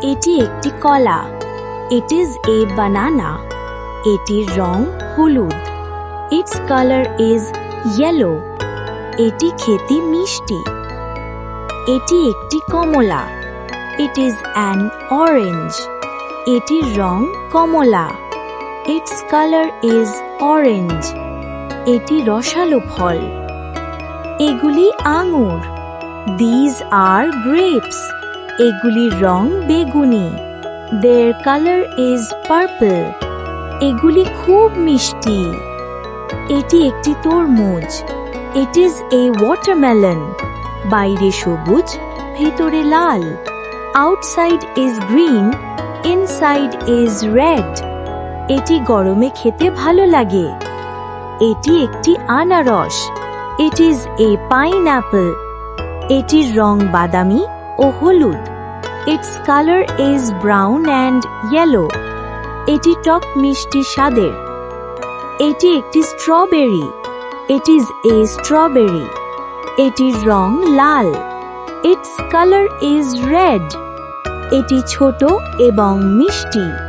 এটি একটি কলা। It is a banana. এটির রং হলুদ। Its color is yellow. এটি খেতে মিষ্টি। এটি একটি কমলা। It is an orange. এটির রং কমলা। Its color is orange. এটি রসালো ফল। এগুলি আঙুর। These are grapes. এগুলির রং বেগুনি। Their color is purple. এগুলি খুব মিষ্টি। এটি একটি তরমুজ। It is a watermelon. বাইরে সবুজ, ভেতরে লাল। Outside is green, inside is red. এটি গরমে খেতে ভালো লাগে। এটি একটি আনারস। It is a pineapple. এটির রং বাদামি ও হলুদ। Its color is brown and yellow. এটি টক মিষ্টি স্বাদের। এটি একটি strawberry. It is a strawberry. এটির রং লাল। Its color is red. এটি ছোট এবং মিষ্টি।